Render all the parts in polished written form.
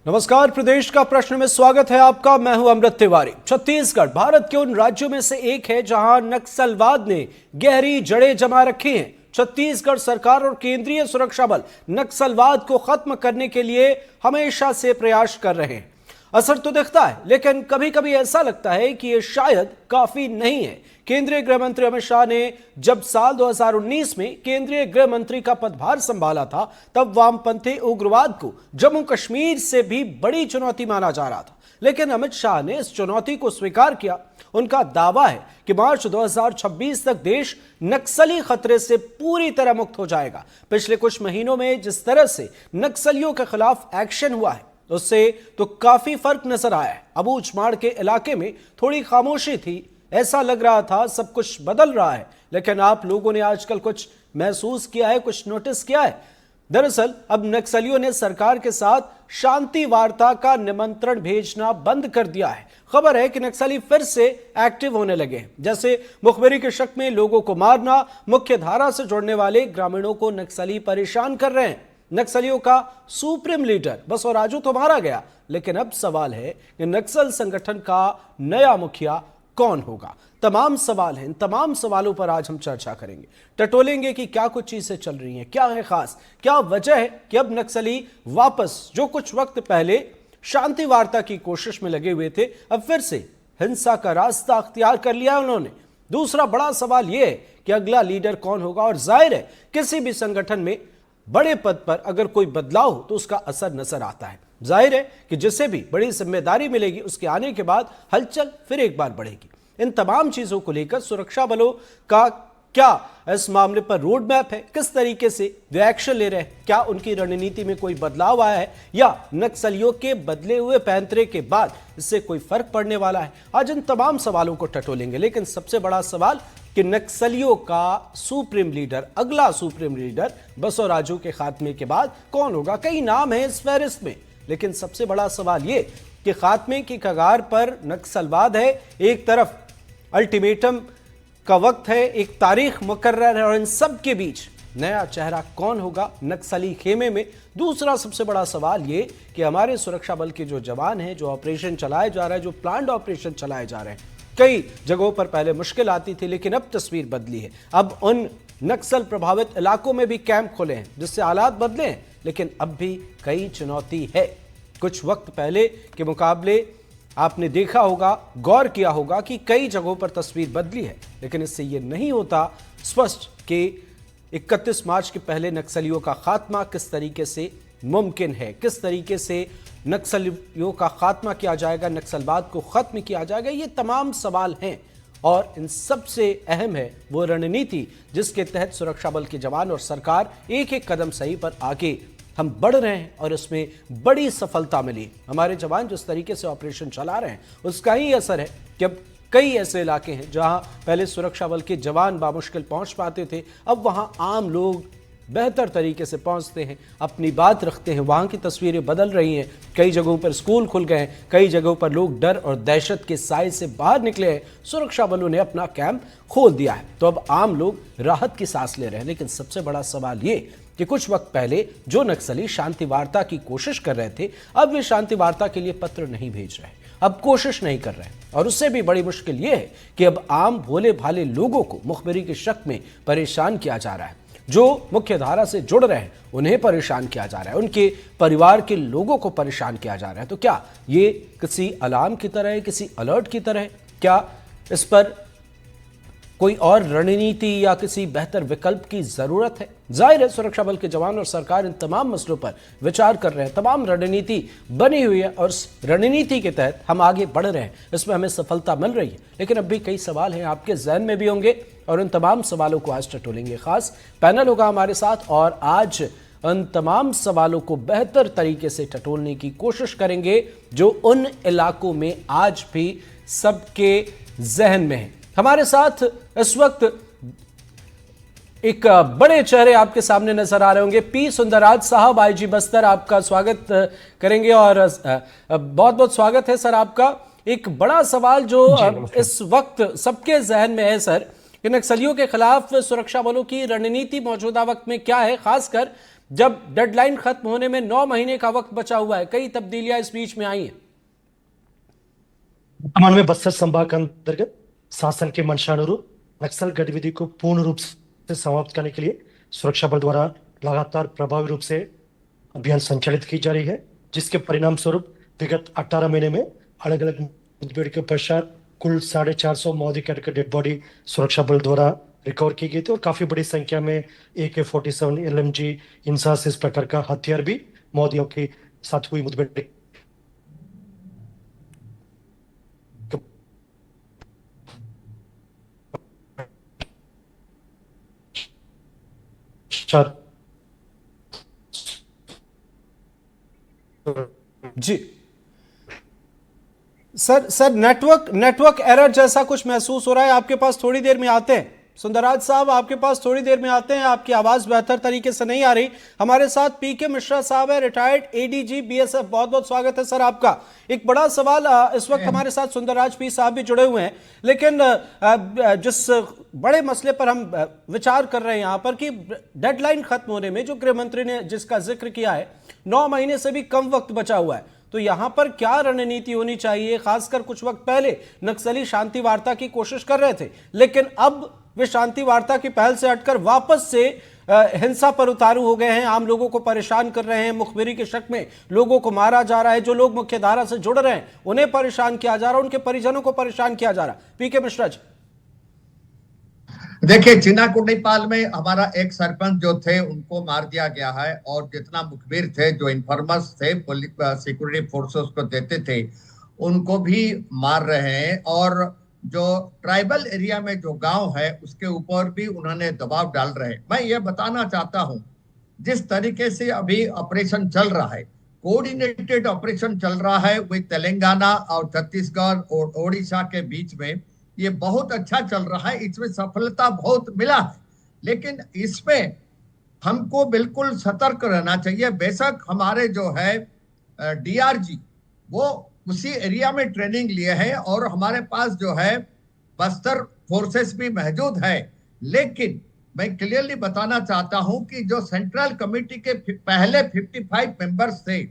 नमस्कार, प्रदेश का प्रश्न में स्वागत है आपका। मैं हूं अमृत तिवारी। छत्तीसगढ़ भारत के उन राज्यों में से एक है जहां नक्सलवाद ने गहरी जड़ें जमा रखी हैं। छत्तीसगढ़ सरकार और केंद्रीय सुरक्षा बल नक्सलवाद को खत्म करने के लिए हमेशा से प्रयास कर रहे हैं। असर तो दिखता है, लेकिन कभी कभी ऐसा लगता है कि यह शायद काफी नहीं है। केंद्रीय गृह मंत्री अमित शाह ने जब साल 2019 में केंद्रीय गृह मंत्री का पदभार संभाला था, तब वामपंथी उग्रवाद को जम्मू कश्मीर से भी बड़ी चुनौती माना जा रहा था। लेकिन अमित शाह ने इस चुनौती को स्वीकार किया। उनका दावा है कि मार्च 2026 तक देश नक्सली खतरे से पूरी तरह मुक्त हो जाएगा। पिछले कुछ महीनों में जिस तरह से नक्सलियों के खिलाफ एक्शन हुआ है, उससे तो काफी फर्क नजर आया है। अबूझमाड़ के इलाके में थोड़ी खामोशी थी, ऐसा लग रहा था सब कुछ बदल रहा है। लेकिन आप लोगों ने आजकल कुछ महसूस किया है, कुछ नोटिस किया है? दरअसल अब नक्सलियों ने सरकार के साथ शांति वार्ता का निमंत्रण भेजना बंद कर दिया है। खबर है कि नक्सली फिर से एक्टिव होने लगे हैं। जैसे मुखबिरी के शक में लोगों को मारना, मुख्य धारा से जुड़ने वाले ग्रामीणों को नक्सली परेशान कर रहे हैं। नक्सलियों का सुप्रीम लीडर बसवराजू तो मारा गया, लेकिन अब सवाल है कि नक्सल संगठन का नया मुखिया कौन होगा। तमाम सवाल हैं। इन तमाम सवालों पर आज हम चर्चा करेंगे, टटोलेंगे कि क्या कुछ चीजें चल रही हैं, क्या है खास, क्या वजह है कि अब नक्सली वापस जो कुछ वक्त पहले शांति वार्ता की कोशिश में लगे हुए थे, अब फिर से हिंसा का रास्ता अख्तियार कर लिया उन्होंने। दूसरा बड़ा सवाल यह है कि अगला लीडर कौन होगा। और जाहिर है किसी भी संगठन में बड़े पद पर अगर कोई बदलाव हो तो उसका असर नजर आता है। जाहिर है कि जिसे भी बड़ी जिम्मेदारी मिलेगी, उसके आने के बाद हलचल फिर एक बार बढ़ेगी। इन तमाम चीजों को लेकर सुरक्षा बलों का क्या इस मामले पर रोड मैप है, किस तरीके से वे एक्शन ले रहे हैं, क्या उनकी रणनीति में कोई बदलाव आया है या नक्सलियों के बदले हुए पैंतरे के बाद इससे कोई फर्क पड़ने वाला है। आज इन तमाम सवालों को टटोलेंगे। लेकिन सबसे बड़ा सवाल कि नक्सलियों का सुप्रीम लीडर, अगला सुप्रीम लीडर बसवराजू के खात्मे के बाद कौन होगा। कई नाम है इस फहरिस्त में, लेकिन सबसे बड़ा सवाल यह कि खात्मे की कगार पर नक्सलवाद है, एक तरफ अल्टीमेटम का वक्त है, एक तारीख मुकर्रर है, और इन सब के बीच नया चेहरा कौन होगा नक्सली खेमे में। दूसरा सबसे बड़ा सवाल ये कि हमारे सुरक्षा बल के जो जवान हैं, जो ऑपरेशन चलाए जा रहा है, जो प्लान्ड ऑपरेशन चलाए जा रहे हैं, कई जगहों पर पहले मुश्किल आती थी, लेकिन अब तस्वीर बदली है। अब उन नक्सल प्रभावित इलाकों में भी कैंप खोले हैं, जिससे हालात बदले हैं, लेकिन अब भी कई चुनौती है। कुछ वक्त पहले के मुकाबले आपने देखा होगा, गौर किया होगा कि कई जगहों पर तस्वीर बदली है, लेकिन इससे यह नहीं होता स्पष्ट कि 31 मार्च के पहले नक्सलियों का खात्मा किस तरीके से मुमकिन है, किस तरीके से नक्सलियों का खात्मा किया जाएगा, नक्सलवाद को खत्म किया जाएगा। ये तमाम सवाल हैं और इन सबसे अहम है वो रणनीति जिसके तहत सुरक्षा बल के जवान और सरकार एक एक कदम सही पर आगे हम बढ़ रहे हैं और इसमें बड़ी सफलता मिली। हमारे जवान जिस तरीके से ऑपरेशन चला रहे हैं, उसका ही असर है कि अब कई ऐसे इलाके हैं जहां पहले सुरक्षा बल के जवान बामुश्किल पहुंच पाते थे, अब वहां आम लोग बेहतर तरीके से पहुंचते हैं, अपनी बात रखते हैं। वहां की तस्वीरें बदल रही हैं। कई जगहों पर स्कूल खुल गए हैं, कई जगहों पर लोग डर और दहशत के साए से बाहर निकले हैं। सुरक्षा बलों ने अपना कैंप खोल दिया है, तो अब आम लोग राहत की सांस ले रहे हैं। लेकिन सबसे बड़ा सवाल ये कि कुछ वक्त पहले जो नक्सली शांति वार्ता की कोशिश कर रहे थे, अब वे शांति वार्ता के लिए पत्र नहीं भेज रहे, अब कोशिश नहीं कर रहे। और उससे भी बड़ी मुश्किल यह है कि अब आम भोले भाले लोगों को मुखबिरी के शक में परेशान किया जा रहा है। जो मुख्य धारा से जुड़ रहे हैं उन्हें परेशान किया जा रहा है, उनके परिवार के लोगों को परेशान किया जा रहा है। तो क्या ये किसी अलार्म की तरह है, किसी अलर्ट की तरह है? क्या इस पर कोई और रणनीति या किसी बेहतर विकल्प की जरूरत है? जाहिर है सुरक्षा बल के जवान और सरकार इन तमाम मसलों पर विचार कर रहे हैं, तमाम रणनीति बनी हुई है और इस रणनीति के तहत हम आगे बढ़ रहे हैं, इसमें हमें सफलता मिल रही है। लेकिन अब भी कई सवाल हैं, आपके जहन में भी होंगे, और उन तमाम सवालों को आज टटोलेंगे। खास पैनल होगा हमारे साथ और आज उन तमाम सवालों को बेहतर तरीके से टटोलने की कोशिश करेंगे जो उन इलाकों में आज भी सबके जहन में है। हमारे साथ इस वक्त एक बड़े चेहरे आपके सामने नजर आ रहे होंगे। पी सुंदरराज साहब, आईजी बस्तर, आपका स्वागत करेंगे और बहुत बहुत स्वागत है सर आपका। एक बड़ा सवाल जो इस वक्त सबके जहन में है सर कि नक्सलियों के खिलाफ सुरक्षा बलों की रणनीति मौजूदा वक्त में क्या है, खासकर जब डेडलाइन खत्म होने में 9 महीने का वक्त बचा हुआ है। कई तब्दीलियां इस बीच में आई हैं। वर्तमान में बस्तर संभाग के अंतर्गत शासन के मंशानुरूप नक्सल गतिविधि को पूर्ण रूप से समाप्त करने के लिए सुरक्षा बल द्वारा लगातार प्रभावी रूप से अभियान संचालित की जा रही है, जिसके परिणाम स्वरूप विगत 18 महीने में अलग अलग मुठभेड़ के पश्चात कुल 450 माओवादी कैडर के डेड बॉडी सुरक्षा बल द्वारा रिकवर की गई थी और काफी बड़ी संख्या में AK-47 LMG इंसास इस प्रकार का हथियार भी माओवादियों के साथ हुई मुठभेड़ जी सर नेटवर्क एरर जैसा कुछ महसूस हो रहा है। आपके पास थोड़ी देर में आते हैं। सुंदरराज साहब, आपके पास थोड़ी देर में आते हैं। आपकी आवाज बेहतर तरीके से नहीं आ रही। हमारे साथ पीके मिश्रा साहब है, रिटायर्ड ADG BSF। बहुत बहुत स्वागत है सर आपका। एक बड़ा सवाल, इस वक्त हमारे साथ सुंदरराज पी साहब भी जुड़े हुए हैं, लेकिन जिस बड़े मसले पर हम विचार कर रहे हैं यहां पर कि डेडलाइन खत्म होने में जो गृह मंत्री ने जिसका जिक्र किया है, 9 महीने से भी कम वक्त बचा हुआ है, तो यहां पर क्या रणनीति होनी चाहिए? खासकर कुछ वक्त पहले नक्सली शांति वार्ता की कोशिश कर रहे थे, लेकिन अब वे शांति वार्ता की पहल से हटकर वापस से हिंसा पर उतारू हो गए हैं। आम लोगों को परेशान कर रहे हैं। मुखबिरी के शक में लोगों को मारा जा रहा है। जो लोग मुख्यधारा से जुड़ रहे हैं उन्हें परेशान किया जा रहा है, उनके परिजनों को परेशान किया जा रहा है। पीके मिश्रा जी, देखिए, चिनाकुंडीपाल में हमारा एक सरपंच जो थे उनको मार दिया गया है, और जितना मुखबिर थे, जो इन्फॉर्मर्स थे, सिक्योरिटी फोर्सेस को देते थे, उनको भी मार रहे हैं। और जो ट्राइबल एरिया में जो गांव है उसके ऊपर भी उन्होंने दबाव डाल रहे हैं। मैं ये बताना चाहता हूं, जिस तरीके से अभी ऑपरेशन चल रहा है, कोऑर्डिनेटेड ऑपरेशन चल रहा है विद तेलंगाना और छत्तीसगढ़ और ओडिशा के बीच में, ये बहुत अच्छा चल रहा है। इसमें सफलता बहुत मिला है, लेकिन इसमें हमको बिल्कुल सतर्क रहना चाहिए। बेशक हमारे जो है DRG वो उसी एरिया में ट्रेनिंग लिए हैं, और हमारे पास जो है बस्तर फोर्सेस भी मौजूद है, लेकिन मैं क्लियरली बताना चाहता हूं कि जो सेंट्रल कमेटी के पहले 55 मेंबर्स थे,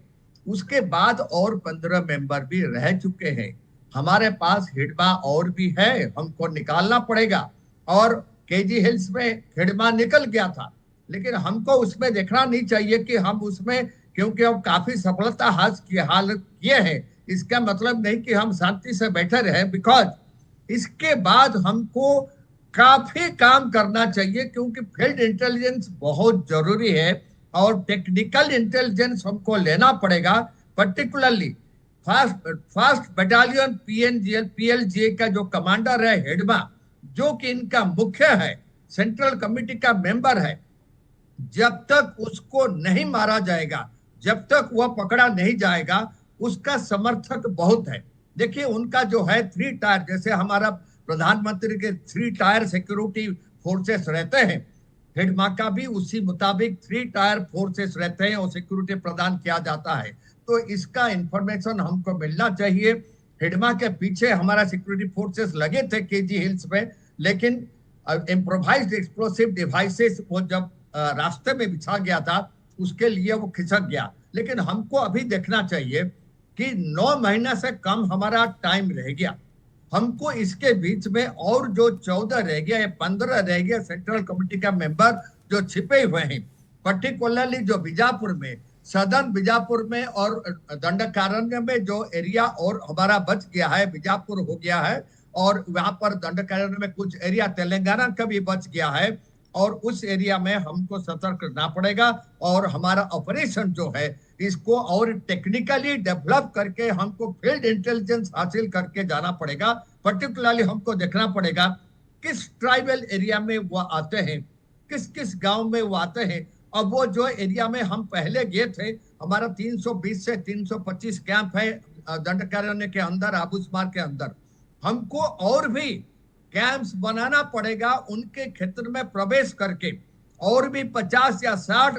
उसके बाद और 15 मेंबर भी रह चुके हैं। हमारे पास हिडमा और भी है, हमको निकालना पड़ेगा। और KG हिल्स में हिडमा निकल गया था, लेकिन हमको उसमें देखना नहीं चाहिए कि हम उसमें, क्योंकि हम काफी सफलता हासिल किए हैं, इसका मतलब नहीं कि हम शांति से बैठे रहे। बिकॉज इसके बाद हमको काफी काम करना चाहिए, क्योंकि फील्ड इंटेलिजेंस बहुत जरूरी है और टेक्निकल इंटेलिजेंस हमको लेना पड़ेगा। पर्टिकुलरली फर्स्ट बटालियन PLGA का जो कमांडर है हिडमा, जो कि इनका मुख्य है, सेंट्रल कमेटी का मेंबर है, जब तक उसको नहीं मारा जाएगा, जब तक वह पकड़ा नहीं जाएगा, उसका समर्थक बहुत है। देखिए, उनका जो है 3 टायर, जैसे हमारा प्रधानमंत्री के 3 टायर सिक्योरिटी फोर्सेस रहते हैं, हिडमा का भी उसी मुताबिक 3 टायर फोर्सेस रहते हैं और सिक्योरिटी प्रदान किया जाता है। तो इसका इंफॉर्मेशन हमको मिलना चाहिए। हिडमा के पीछे हमारा सिक्योरिटी फोर्सेस लगे थे KG हिल्स में, लेकिन इम्प्रोवाइज्ड एक्सप्लोसिव डिवाइसेस वो जब रास्ते में बिछा गया था, उसके लिए वो खिसक गया। लेकिन हमको अभी देखना चाहिए कि 9 महीना से कम हमारा टाइम रह गया। हमको इसके बीच में और जो 14 रह गया या 15 रह गया सेंट्रल कमेटी का मेंबर जो छिपे हुए हैं, पर्टिकुलरली जो बीजापुर में, सदर्न बीजापुर में और दंडकारण्य में जो एरिया और हमारा बच गया है, बीजापुर हो गया है, और वहां पर दंडकारण्य में कुछ एरिया तेलंगाना का भी बच गया है, और उस एरिया में हमको सतर्क रहना पड़ेगा। और हमारा ऑपरेशन जो है, इसको और टेक्निकली डेवलप करके हमको फील्ड इंटेलिजेंस हासिल करके जाना पड़ेगा। पर्टिकुलरली हमको देखना पड़ेगा किस ट्राइबल एरिया में वो आते हैं, किस किस गांव में वो आते हैं। अब वो जो एरिया में हम पहले गए थे, हमारा 320 से 325 कैंप है दंडकारण्य के अंदर, आबूसमार के अंदर। हमको और भी कैंप्स बनाना पड़ेगा उनके क्षेत्र में प्रवेश करके, और भी 50 या 60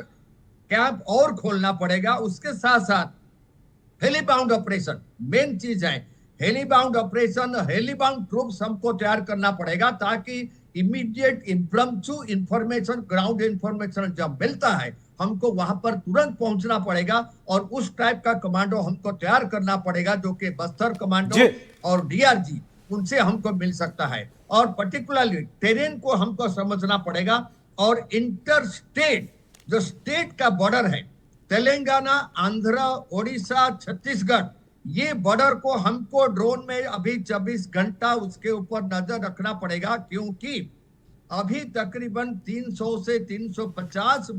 कैंप और खोलना पड़ेगा। उसके साथ साथ हेलीबाउंड ऑपरेशन मेन चीज है। हेलीबाउंड ऑपरेशन, हेलीबाउंड ट्रूप्स हमको तैयार करना पड़ेगा, ताकि इमीडिएट इम्प्रम्पचू इंफॉर्मेशन, ग्राउंड इंफॉर्मेशन जब मिलता है, हमको वहां पर तुरंत पहुंचना पड़ेगा और उस टाइप का कमांडो हमको तैयार करना पड़ेगा जो कि बस्तर कमांडो जी और डीआरजी, उनसे हमको मिल सकता है। और पर्टिकुलरली टेरेन को हमको समझना पड़ेगा और इंटर स्टेट, जो स्टेट का बॉर्डर है, तेलंगाना, आंध्र, ओडिशा, छत्तीसगढ़, ये बॉर्डर को हमको ड्रोन में अभी 24 घंटा उसके ऊपर नजर रखना पड़ेगा, क्योंकि अभी तकरीबन 300 से 350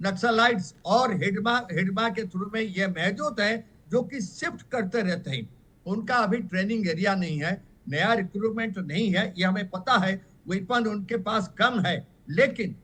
नक्सलाइट्स और हिडमा के थ्रू में ये मौजूद है, जो कि शिफ्ट करते रहते हैं। उनका अभी ट्रेनिंग एरिया नहीं है, नया रिक्रूटमेंट नहीं है, ये हमें पता है, वेपन उनके पास कम है, लेकिन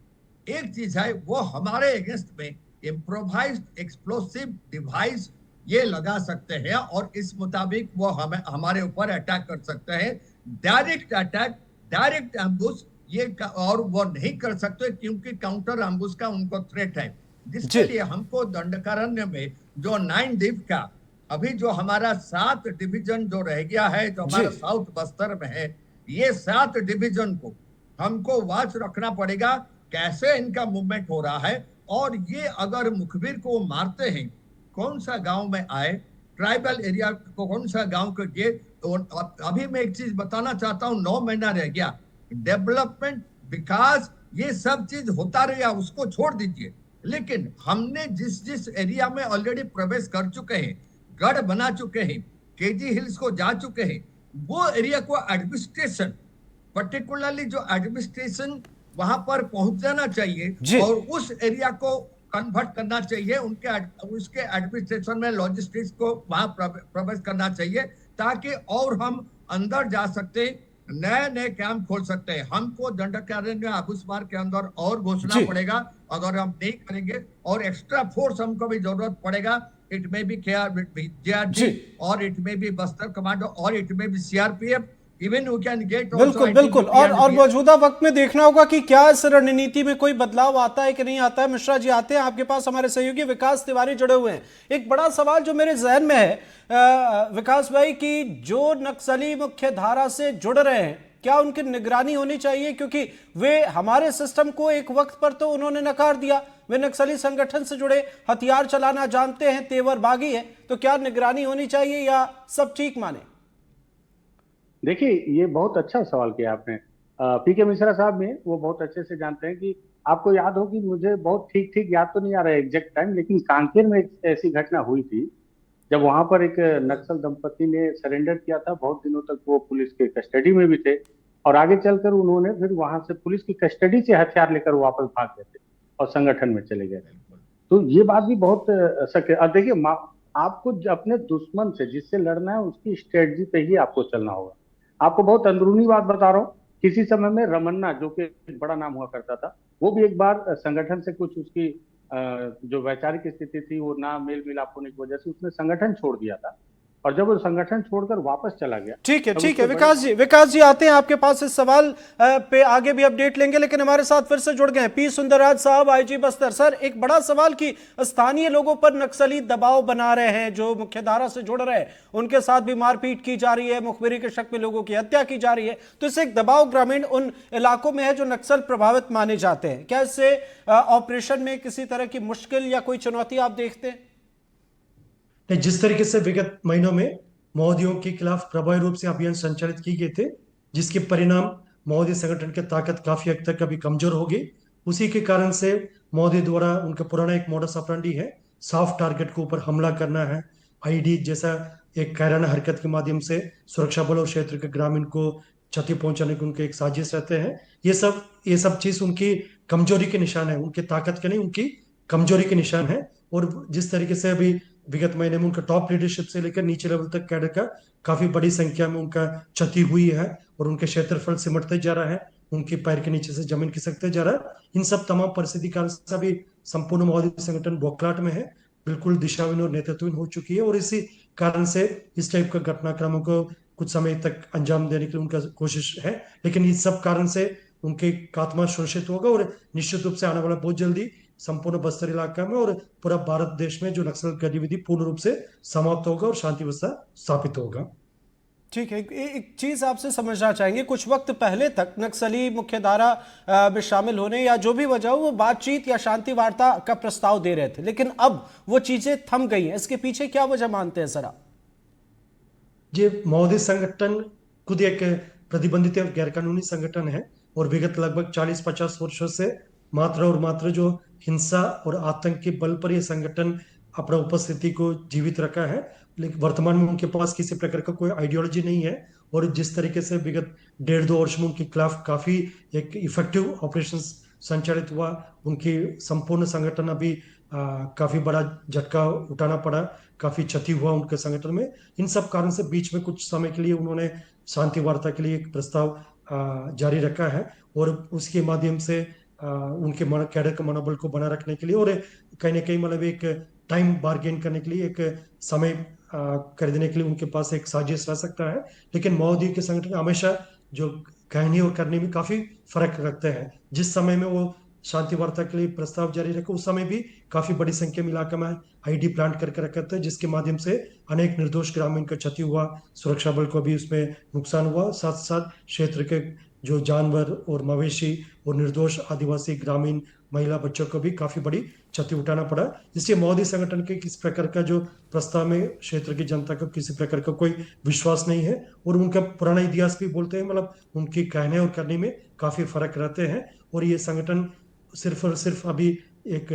एक चीज है, वो हमारे अगेंस्ट में इम्प्रोवाइज्ड एक्सप्लोसिव डिवाइस ये लगा सकते हैं और इस मुताबिक वो हमारे ऊपर अटैक कर सकते हैं। डायरेक्ट अटैक, डायरेक्ट एम्बुश ये और वो नहीं कर सकते, क्योंकि काउंटर एम्बुश का उनको थ्रेट है, जिसके लिए हमको दंडकारण्य में जो 9 डिव का अभी जो हमारा 7 डिवीजन जो रह गया है, जो हमारा साउथ बस्तर में है, ये 7 डिवीजन को हमको वॉच रखना पड़ेगा कैसे इनका मूवमेंट हो रहा है। और ये अगर मुखबिर को मारते हैं, कौन सा गांव में आए, ट्राइबल एरिया को कौन सा गांव को ये, अभी मैं एक चीज बताना चाहता हूँ, 9 महीना रह गया, डेवलपमेंट, विकास, ये सब चीज होता रहा, उसको छोड़ दीजिए, लेकिन हमने जिस जिस एरिया में ऑलरेडी प्रवेश कर चुके हैं, गढ़ बना चुके हैं, केजी हिल्स को जा चुके हैं, वो एरिया को एडमिनिस्ट्रेशन, पर्टिकुलरली जो एडमिनिस्ट्रेशन वहां पर पहुंच जाना चाहिए और उस एरिया को कन्वर्ट करना चाहिए, उसके एडमिनिस्ट्रेशन में लॉजिस्टिक्स को वहां प्रवेश करना चाहिए, ताकि और हम अंदर जा सकते, नए नए कैंप खोल सकते हैं। हमको दंडकारण्य आबूसमार के अंदर और घोषणा पड़ेगा, अगर हम नहीं करेंगे, और एक्स्ट्रा फोर्स हमको भी जरूरत पड़ेगा। इट में भी जेआरजी और इट में भी बस्तर कमांडो और इट में भी CRPF, even we can get. बिल्कुल बिल्कुल। और मौजूदा वक्त में देखना होगा कि क्या इस रणनीति में कोई बदलाव आता है कि नहीं आता है। मिश्रा जी आते हैं आपके पास, हमारे सहयोगी विकास तिवारी जुड़े हुए हैं। एक बड़ा सवाल जो मेरे जहन में है विकास भाई, कि जो नक्सली मुख्य धारा से जुड़ रहे हैं, क्या उनकी निगरानी होनी चाहिए, क्योंकि वे हमारे सिस्टम को एक वक्त पर तो उन्होंने नकार दिया, वे नक्सली संगठन से जुड़े, हथियार चलाना जानते हैं, तेवर बागी है, तो क्या निगरानी होनी चाहिए या सब ठीक माने? देखिए, ये बहुत अच्छा सवाल किया आपने। पीके मिश्रा साहब में वो बहुत अच्छे से जानते हैं कि आपको याद हो कि मुझे बहुत ठीक ठीक याद तो नहीं आ रहा है एग्जैक्ट टाइम, लेकिन कांकेर में एक ऐसी घटना हुई थी जब वहां पर एक नक्सल दंपति ने सरेंडर किया था। बहुत दिनों तक वो पुलिस के कस्टडी में भी थे और आगे चलकर उन्होंने फिर वहां से पुलिस की कस्टडी से हथियार लेकर वापस भाग गए थे और संगठन में चले गए। तो ये बात भी बहुत सत्य। अब देखिए, आपको अपने दुश्मन से जिससे लड़ना है उसकी स्ट्रेटजी पे ही आपको चलना होगा। आपको बहुत अंदरूनी बात बता रहा हूँ, किसी समय में रमन्ना, जो कि बड़ा नाम हुआ करता था, वो भी एक बार संगठन से कुछ उसकी जो वैचारिक स्थिति थी वो ना मेल मिलाप होने की वजह से उसने संगठन छोड़ दिया था, और जब वो संगठन छोड़कर वापस चला गया। ठीक है विकास जी आते हैं आपके पास, इस सवाल पे आगे भी अपडेट लेंगे, लेकिन हमारे साथ फिर से जुड़ गए हैं पी सुंदरराज साहब, आईजी बस्तर। सर, एक बड़ा सवाल कि स्थानीय लोगों पर नक्सली दबाव बना रहे हैं, जो मुख्यधारा से जुड़ रहे हैं उनके साथ भी मारपीट की जा रही है, मुखबिरी के शक में लोगों की हत्या की जा रही है, तो इससे एक दबाव ग्रामीण उन इलाकों में है जो नक्सल प्रभावित माने जाते हैं। क्या इससे ऑपरेशन में किसी तरह की मुश्किल या कोई चुनौती आप देखते हैं? जिस तरीके से विगत महीनों में माओवादियों के खिलाफ प्रभावी रूप से अभियान संचालित किए गए थे, जिसके परिणाम माओवादी संगठन की ताकत काफी हद तक अभी कमजोर हो गई, उसी के कारण से माओवादी द्वारा उनका पुराना एक मॉडस ऑपरेंडी है, सॉफ्ट टारगेट के ऊपर हमला करना है, आईडी जैसा एक कायराना हरकत के माध्यम से सुरक्षा बल और क्षेत्र के ग्रामीण को क्षति पहुंचाने के उनके एक साजिश रहते हैं। ये सब चीज उनकी कमजोरी के निशान है, उनकी ताकत के नहीं, उनकी कमजोरी के निशान है। और जिस तरीके से अभी विगत महीने में उनका टॉप लीडरशिप से लेकर नीचे लेवल तक कैडर का काफी बड़ी संख्या में उनका क्षति हुई है और उनके क्षेत्रफल सिमटते जा रहा है, उनके पैर के नीचे से जमीन खिसकते जा रहा है। इन सब तमाम परिस्थिति कारण से अभी संपूर्ण माओवादी संगठन बौखलाहट में है, बिल्कुल दिशाहीन और नेतृत्वहीन हो चुकी है, और इसी कारण से इस टाइप का घटनाक्रमों को कुछ समय तक अंजाम देने की उनका कोशिश है। लेकिन इस सब कारण से उनके खात्मा सुनिश्चित होगा और निश्चित रूप से आने वाला बहुत जल्दी संपूर्ण बस्तर इलाका में और पूरा भारत देश में जो नक्सल गतिविधि पूर्ण रूप से समाप्त होगा और शांति व्यवस्था स्थापित होगा। ठीक है, एक चीज आपसे समझना चाहेंगे, कुछ वक्त पहले तक नक्सली मुख्यधारा में शामिल होने या जो भी वजह हो, वो बातचीत या शांति वार्ता का प्रस्ताव दे रहे थे, लेकिन अब वो चीजें थम गई हैं। इसके पीछे क्या वजह मानते हैं सर आप? ये माओवादी संगठन खुद एक प्रतिबंधित और गैरकानूनी संगठन है और विगत लगभग 40-50 वर्षों से मात्र और मात्र जो हिंसा और आतंक के बल पर यह संगठन अपना उपस्थिति को जीवित रखा है। लेकिन वर्तमान में उनके पास किसी प्रकार का कोई आइडियोलॉजी नहीं है और जिस तरीके से विगत 1.5-2 वर्ष में उनके खिलाफ काफी एक इफेक्टिव ऑपरेशन संचालित हुआ, उनकी संपूर्ण संगठन अभी काफी बड़ा झटका उठाना पड़ा, काफी क्षति हुआ उनके संगठन में। इन सब कारण से बीच में कुछ समय के लिए उन्होंने शांति वार्ता के लिए एक प्रस्ताव जारी रखा है और उसके माध्यम से उनके कैडर के मनोबल को बना रखने के लिए और कहीं ना कहीं मतलब एक टाइम बार्गेन करने के लिए एक समय खरीदने के लिए उनके पास एक साजिश रह सकता है। लेकिन माओवादी के संगठन हमेशा जो कहने और करने में काफी फर्क रखते हैं। जिस समय में वो शांति वार्ता के लिए प्रस्ताव जारी रखे उस समय भी काफी बड़ी संख्या में इलाके में आईडी प्लांट करके रखे थे, जिसके माध्यम से अनेक निर्दोष ग्रामीण का क्षति हुआ, सुरक्षा बल को भी उसमें नुकसान हुआ, साथ साथ क्षेत्र के जो जानवर और मवेशी और निर्दोष आदिवासी ग्रामीण महिला बच्चों को भी काफी बड़ी क्षति उठाना पड़ा। इसलिए माओवादी संगठन के किसी प्रकार का जो प्रस्ताव में क्षेत्र की जनता को किसी प्रकार का कोई विश्वास नहीं है और उनका पुराना इतिहास भी बोलते हैं, मतलब उनकी कहने और करने में काफी फर्क रहते हैं और ये संगठन सिर्फ और सिर्फ अभी एक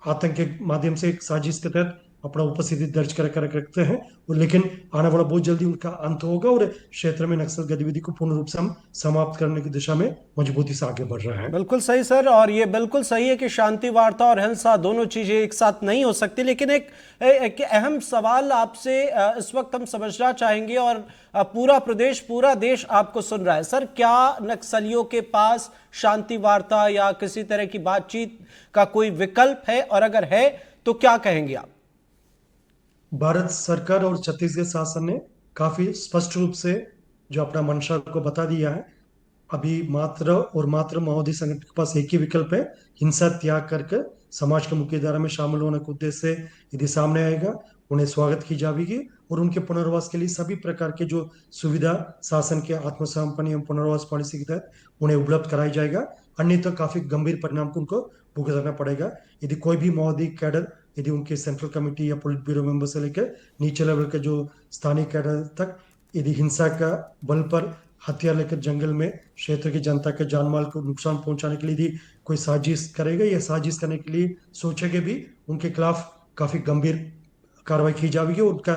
आतंक के माध्यम से एक साजिश के तहत अपना उपस्थिति दर्ज कर रखते हैं और लेकिन आने वाला बहुत जल्दी उनका अंत होगा और क्षेत्र में नक्सल गतिविधि को पूर्ण रूप से हम समाप्त करने की दिशा में मजबूती से आगे बढ़ रहे हैं। बिल्कुल सही सर, और ये बिल्कुल सही है कि शांति वार्ता और हिंसा दोनों चीजें एक साथ नहीं हो सकती। लेकिन एक अहम सवाल आपसे इस वक्त हम समझना चाहेंगे और पूरा प्रदेश, पूरा देश आपको सुन रहा है सर, क्या नक्सलियों के पास शांति वार्ता या किसी तरह की बातचीत का कोई विकल्प है, और अगर है तो क्या कहेंगे आप? भारत सरकार और छत्तीसगढ़ शासन ने काफी स्पष्ट रूप से जो अपना मंशा को बता दिया है। अभी मात्र और मात्र माओवादी संगठन के पास एक ही विकल्प है, हिंसा त्याग करके समाज के मुख्य धारा में शामिल होने के उद्देश्य से यदि सामने आएगा उन्हें स्वागत की जाएगी और उनके पुनर्वास के लिए सभी प्रकार के जो सुविधा शासन के आत्मसमर्पण एवं पुनर्वास पॉलिसी के तहत उन्हें उपलब्ध कराया जाएगा। अन्यथा काफी गंभीर परिणाम को उनको भुगतना पड़ेगा। यदि कोई भी माओवादी कैडर यदि उनके सेंट्रल कमेटी या पोलिट ब्यूरो मेंबर से लेकर नीचे लेवल के जो स्थानीय कैडर तक यदि हिंसा का बल पर हथियार लेकर जंगल में क्षेत्र की जनता के जानमाल को नुकसान पहुंचाने के लिए यदि कोई साजिश करेगा या साजिश करने के लिए सोचेगा भी, उनके खिलाफ काफी गंभीर कार्रवाई की जाएगी और उनका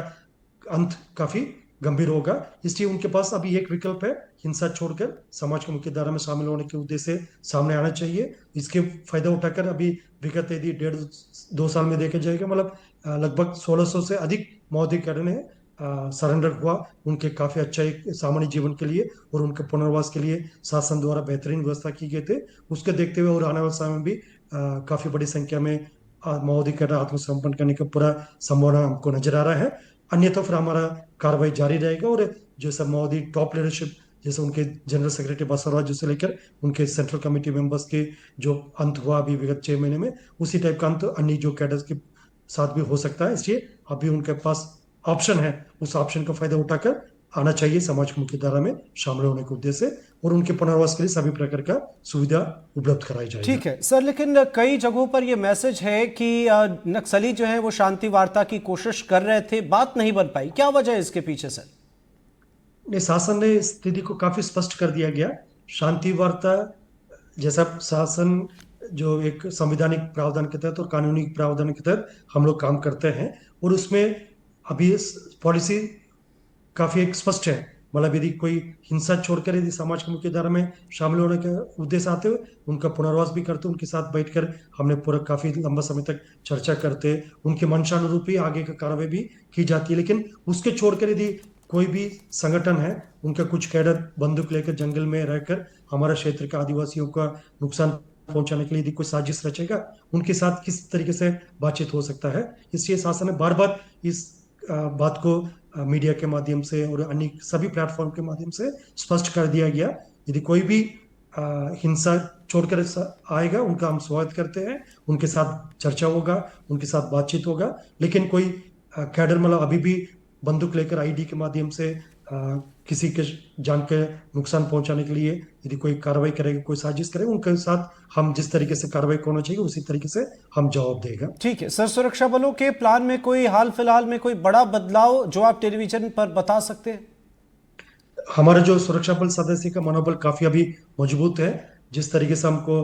अंत काफी गंभीर होगा। इसलिए उनके पास अभी एक विकल्प है, हिंसा छोड़कर समाज के मुख्य धारा में शामिल होने के उद्देश्य से सामने आना चाहिए। इसके फायदा उठाकर अभी विगत यदि 1.5-2 साल में देखा जाएगा मतलब लगभग 1600 से अधिक माओवादी कैडर ने सरेंडर हुआ, उनके काफी अच्छा एक सामान्य जीवन के लिए और उनके पुनर्वास के लिए शासन द्वारा बेहतरीन व्यवस्था की गई थे। उसके देखते हुए और आने वाले समय में भी काफी बड़ी संख्या में माओवादी कैडर आत्मसमर्पण करने का पूरा संभावना हमको नजर आ रहा है। अन्यथा फिर हमारा कार्रवाई जारी रहेगा और जो सब माओवादी टॉप लीडरशिप जैसे उनके जनरल सेक्रेटरी बसवराज से लेकर उनके सेंट्रल कमेटी मेंबर्स के जो अंत हुआ अभी विगत 6 महीने में, उसी टाइप का अंत अन्य जो कैडर्स के साथ भी हो सकता है। इसलिए अभी उनके पास ऑप्शन है, उस ऑप्शन का फायदा उठाकर आना चाहिए समाज की मुख्य धारा में शामिल होने के उद्देश्य से और उनके पुनर्वास के लिए सभी प्रकार का सुविधा उपलब्ध कराई जाएगी। ठीक है सर, लेकिन कई जगहों पर यह मैसेज है कि नक्सली जो है वो शांति वार्ता की कोशिश कर रहे थे, बात नहीं बन पाई, क्या वजह है इसके पीछे सर? शासन ने स्थिति को काफी स्पष्ट कर दिया गया। शांति वार्ता जैसा शासन जो एक संवैधानिक प्रावधान के तहत और कानूनी प्रावधान के तहत हम लोग काम करते हैं और उसमें अभी पॉलिसी काफी एक स्पष्ट है। मतलब यदि कोई हिंसा छोड़कर यदि समाज के मुख्य धारा में शामिल होने के उद्देश्य आते हुए उनका पुनर्वास भी करते, उनके साथ बैठकर हमने पूरा काफी लंबा समय तक चर्चा करते, उनके मंशानुरूप ही आगे का कार्रवाई भी की जाती है। लेकिन उसके छोड़कर यदि कोई भी संगठन है, उनका कुछ कैडर बंदूक लेकर जंगल में रहकर हमारा क्षेत्र के आदिवासियों का नुकसान पहुंचाने के लिए यदि कोई साजिश रचेगा, उनके साथ किस तरीके से बातचीत हो सकता है। इसलिए शासन ने बार बार इस बात को मीडिया के माध्यम से और अन्य सभी प्लेटफॉर्म के माध्यम से स्पष्ट कर दिया गया। यदि कोई भी हिंसा छोड़कर आएगा उनका हम स्वागत करते हैं, उनके साथ चर्चा होगा, उनके साथ बातचीत होगा। लेकिन कोई कैडर मतलब अभी भी बंदूक लेकर आईडी के माध्यम से किसी के जान के नुकसान पहुंचाने के लिए यदि कोई कार्रवाई करेगा, कोई साजिश करेगा, उनके साथ हम जिस तरीके से कार्रवाई होना चाहिए उसी तरीके से हम जवाब देगा। ठीक है सर, सुरक्षा बलों के प्लान में कोई हाल फिलहाल में कोई बड़ा बदलाव जो आप टेलीविजन पर बता सकते हैं? हमारे जो सुरक्षा बल सदस्य का मनोबल काफी अभी मजबूत है। जिस तरीके से हमको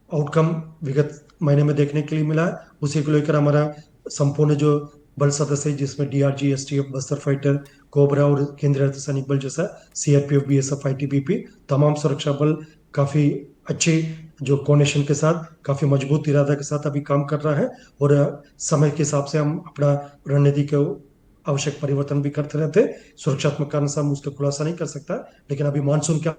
आउटकम विगत महीने में देखने के लिए मिला है, उसी को लेकर हमारा संपूर्ण जो बल सदस्य है, जिसमें DRG, STF, Bastar fighter, cobra और केंद्रीय अर्धसैनिक बल जैसा सीआरपीएफ, बीएसएफ, आईटीबीपी, तमाम सुरक्षा बल काफी अच्छे जो कोऑर्डिनेशन के साथ, काफी मजबूत इरादा के साथ अभी काम कर रहा है। और समय के हिसाब से हम अपना रणनीति को आवश्यक परिवर्तन भी करते रहते। सुरक्षात्मक कारण से हम उसका खुलासा नहीं कर सकता, लेकिन अभी मानसून क्या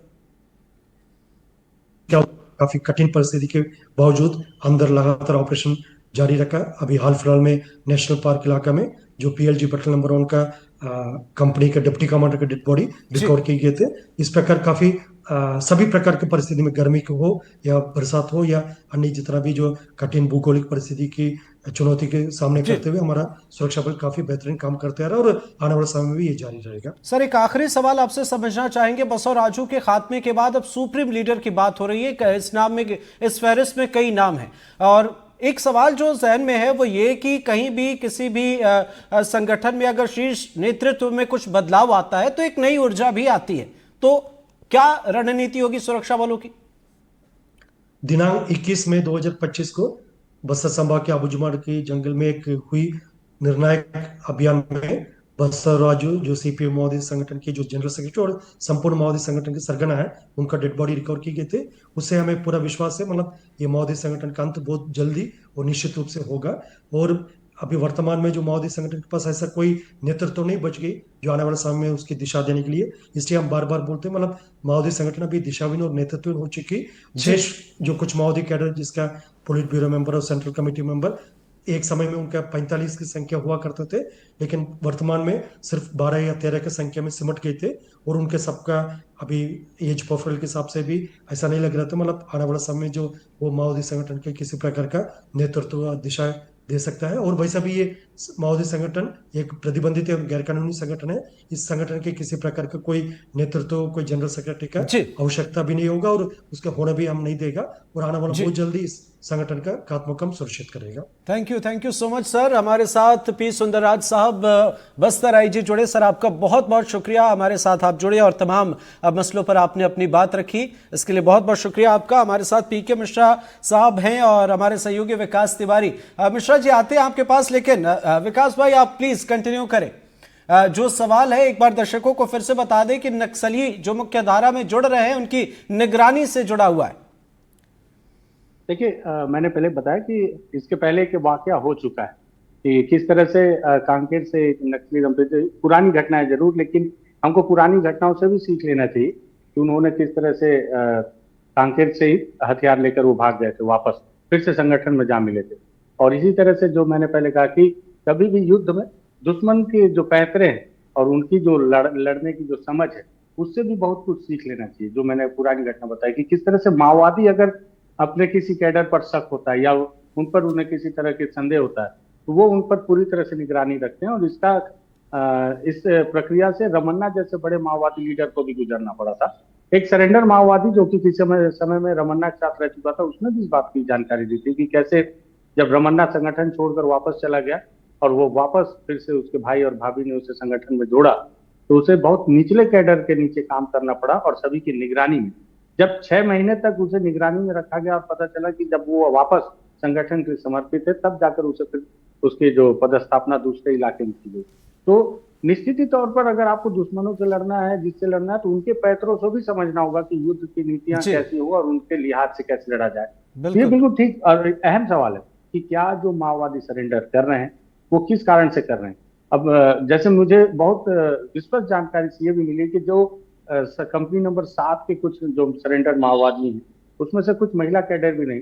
काफी कठिन परिस्थिति के बावजूद अंदर लगातार ऑपरेशन जारी रखा। अभी हाल फिलहाल में नेशनल पार्क इलाका में जो पीएलजी बटालियन नंबर 1 का कंपनी का डिप्टी कमांडर का डेड बॉडी रिकवर किए गए थे। इस प्रकार काफी सभी प्रकार की परिस्थिति में, गर्मी की हो या बरसात हो या अन्य जितना भी जो कठिन भूगोलिक परिस्थिति की चुनौती के सामने करते हुए हमारा सुरक्षा बल काफी बेहतरीन काम करते आ रहा है और आने वाले समय में भी ये जारी रहेगा। सर, एक आखिरी सवाल आपसे समझना चाहेंगे। बसव राजू के खात्मे के बाद अब सुप्रीम लीडर की बात हो रही है। इस नाम में, इस फहरिस्त में कई नाम हैं और एक सवाल जो जहन में है वो ये कि कहीं भी किसी भी संगठन में अगर शीर्ष नेतृत्व में कुछ बदलाव आता है तो एक नई ऊर्जा भी आती है। तो क्या रणनीति होगी सुरक्षा बलों की? दिनांक 21 मई 2025 को बस्तर संभाग के आबूजुमाड़ के जंगल में एक हुई निर्णायक अभियान में बसव राजू, जो सीपीएम माओवादी संगठन के जो जनरल सेक्रेटरी और संपूर्ण माओवादी संगठन के सरगना है, उनका डेड बॉडी रिकवर किए गए थे। उससे हमें पूरा विश्वास है, मतलब ये माओवादी संगठन का अंत बहुत जल्दी और निश्चित रूप से होगा। और अभी वर्तमान में जो माओवादी संगठन के पास ऐसा कोई नेतृत्व नहीं बच गई जो आने वाले समय में उसकी दिशा देने के लिए, इसलिए हम बार बार बोलते हैं, मतलब माओवादी संगठन अभी दिशाहीन और नेतृत्वहीन हो चुकी। शेष जो कुछ माओवादी कैडर, जिसका पोलिट ब्यूरो मेंबर और सेंट्रल कमेटी मेंबर एक समय में उनका 45 की संख्या हुआ करते थे, लेकिन वर्तमान में सिर्फ 12 या 13 की संख्या में सिमट गए थे। और उनके सबका अभी एज प्रोफाइल के हिसाब से भी ऐसा नहीं लग रहा था, मतलब आने वाला समय जो वो माओवादी संगठन के किसी प्रकार का नेतृत्व दिशा दे सकता है। और वैसा भी ये माओवादी संगठन एक प्रतिबंधित और गैरकानूनी संगठन है। इस संगठन के किसी प्रकार का कोई नेतृत्व, कोई जनरल सेक्रेटरी का आवश्यकता भी नहीं होगा और उसका होना भी हम नहीं देगा। और आने वाला बहुत जल्दी इस संगठन का खात्मा सुनिश्चित करेगा। Thank you so much sir. हमारे साथ पी सुंदरराज साहब, बस्तर आईजी जुड़े। सर, आपका बहुत बहुत शुक्रिया, हमारे साथ आप जुड़े और तमाम मसलों पर आपने अपनी बात रखी, इसके लिए बहुत बहुत शुक्रिया आपका। हमारे साथ पीके मिश्रा साहब हैं और हमारे सहयोगी विकास तिवारी। मिश्रा जी आते हैं आपके पास, लेकिन विकास भाई आप प्लीज कंटिन्यू करें। जो सवाल है एक बार दर्शकों को फिर से बता दें कि नक्सली जो मुख्य धारा में जुड़ रहे हैं उनकी निगरानी से जुड़ा हुआ है। देखिए, मैंने पहले बताया कि इसके पहले एक वाकया हो चुका है कि किस तरह से कांकेर से नक्सली दंपति, पुरानी घटना है जरूर, लेकिन हमको पुरानी घटनाओं से भी सीख लेना चाहिए कि उन्होंने किस तरह से कांकेर से ही हथियार लेकर वो भाग गए थे, वापस फिर से संगठन में जा मिले थे। और इसी तरह से जो मैंने पहले कहा कि कभी भी युद्ध में दुश्मन के जो पैतरे हैं और उनकी जो लड़ने की जो समझ है, उससे भी बहुत कुछ सीख लेना चाहिए। जो मैंने पुरानी घटना बताई कि किस तरह से माओवादी अगर अपने किसी कैडर पर शक होता है या उन पर उन्हें किसी तरह के संदेह होता है तो वो उन पर पूरी तरह से निगरानी रखते हैं। और इस प्रक्रिया से रमन्ना जैसे बड़े माओवादी लीडर को भी गुजरना पड़ा था। एक सरेंडर माओवादी जो कि किसी समय में रमन्ना के साथ रह चुका था, उसने भी इस बात की जानकारी दी थी कि कैसे जब रमन्ना संगठन छोड़कर वापस चला गया और वो वापस फिर से उसके भाई और भाभी ने उसे संगठन में जोड़ा तो उसे बहुत निचले कैडर के नीचे काम करना पड़ा और सभी की निगरानी में। जब 6 महीने तक उसे निगरानी में रखा गया और पता चला कि जब वो वापस संगठन के समर्पित है, तब जाकर उसे फिर उसकी जो पदस्थापना दूसरे इलाके में की गई। तो निश्चित ही तौर पर अगर आपको दुश्मनों से लड़ना है, जिससे लड़ना है, तो उनके पैतरों से भी समझना होगा कि युद्ध की नीतियां कैसी हो और उनके लिहाज से कैसे लड़ा जाए। ये बिल्कुल ठीक और अहम सवाल है कि क्या जो माओवादी सरेंडर कर रहे हैं वो किस कारण से कर रहे हैं। अब जैसे मुझे बहुत विस्पष्ट जानकारी से ये भी मिली कि जो कंपनी नंबर 7 के कुछ जो सरेंडर माओवादी हैं उसमें से कुछ महिला कैडर भी नहीं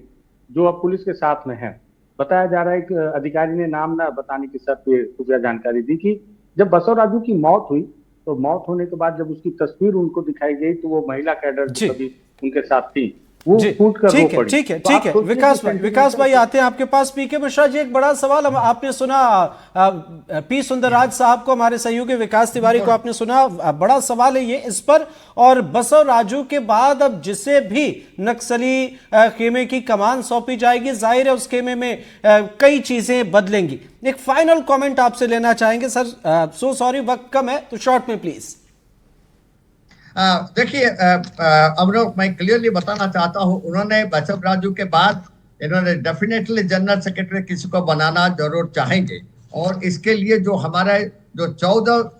जो अब पुलिस के साथ में है। बताया जा रहा है कि अधिकारी ने नाम ना बताने की शर्त पे खुफिया जानकारी दी कि जब बसव राजू की मौत हुई तो मौत होने के बाद जब उसकी तस्वीर उनको दिखाई गई तो वो महिला कैडर जो सभी उनके साथ थी वो जी, फूट कर रो ठीक है पड़ी। ठीक है तो ठीक आप है। सोचिए विकास कि भाई, सेंटीमीटर विकास भाई से- आते हैं आपके पास। पीके मिश्रा जी, एक बड़ा सवाल आपने सुना, पी सुंदरराज साहब को, हमारे सहयोगी विकास तिवारी को आपने सुना, बड़ा सवाल है ये इस पर। और बसव राजू के बाद अब जिसे भी नक्सली खेमे की कमान सौंपी जाएगी, जाहिर है उस खेमे में कई चीजें बदलेंगी। एक फाइनल कमेंट आपसे लेना चाहेंगे सर, सो सॉरी वक्त कम है तो शॉर्ट में प्लीज। देखिए अमरोक, मैं क्लियरली बताना चाहता हूं, उन्होंने बसव राजू के बाद इन्होंने डेफिनेटली जनरल सेक्रेटरी किसी को बनाना जरूर चाहेंगे। और इसके लिए जो हमारे जो 14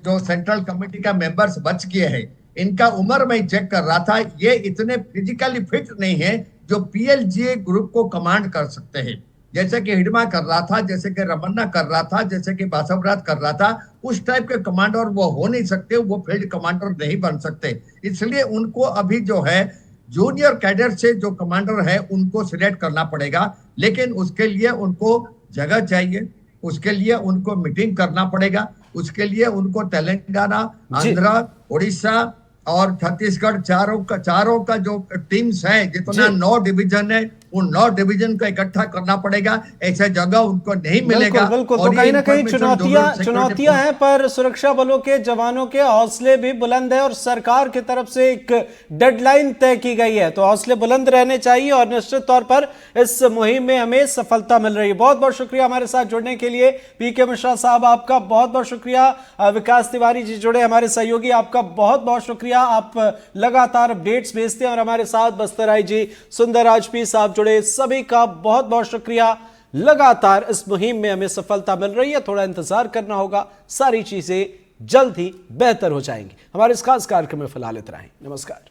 जो सेंट्रल कमेटी का मेंबर्स बच गए हैं, इनका उम्र मैं चेक कर रहा था, ये इतने फिजिकली फिट नहीं है जो पीएलजीए ग्रुप को कमांड कर सकते हैं। जैसे कि हिडमा कर रहा था, जैसे कि रमन्ना कर रहा था, जैसे कि बासवराज कर रहा था, उस टाइप के कमांडर वो हो नहीं सकते, वो फील्ड कमांडर नहीं बन सकते। इसलिए उनको अभी जो है जूनियर कैडर से जो कमांडर है उनको सिलेक्ट करना पड़ेगा। लेकिन उसके लिए उनको जगह चाहिए, उसके लिए उनको मीटिंग करना पड़ेगा, उसके लिए उनको तेलंगाना, आंध्र, उड़ीसा और छत्तीसगढ़ चारों का जो टीम्स है, जितना 9 डिवीजन है, उन 9 डिवीजन को इकट्ठा करना पड़ेगा। ऐसा जगह उनको नहीं मिलेगा। बिल्कुल। और तो कहीं ना कहीं ये information चुनौतियां हैं, पर सुरक्षा बलों के जवानों के हौसले भी बुलंद है और सरकार की तरफ से एक डेडलाइन तय की गई है, तो हौसले बुलंद रहने चाहिए और निश्चित तौर पर इस मुहिम में हमें सफलता मिल रही है। बहुत बहुत शुक्रिया हमारे साथ जुड़ने के लिए पीके मिश्रा साहब, आपका बहुत बहुत शुक्रिया। विकास तिवारी जी जुड़े हमारे सहयोगी, आपका बहुत बहुत शुक्रिया। आप लगातार अपडेट्स भेजते हैं और हमारे साथ बस्तराई जी, सुंदरराज पी साहब जुड़े, सभी का बहुत बहुत शुक्रिया। लगातार इस मुहिम में हमें सफलता मिल रही है, थोड़ा इंतजार करना होगा, सारी चीजें जल्द ही बेहतर हो जाएंगी। हमारे इस खास कार्यक्रम में फिलहाल इतना ही। नमस्कार।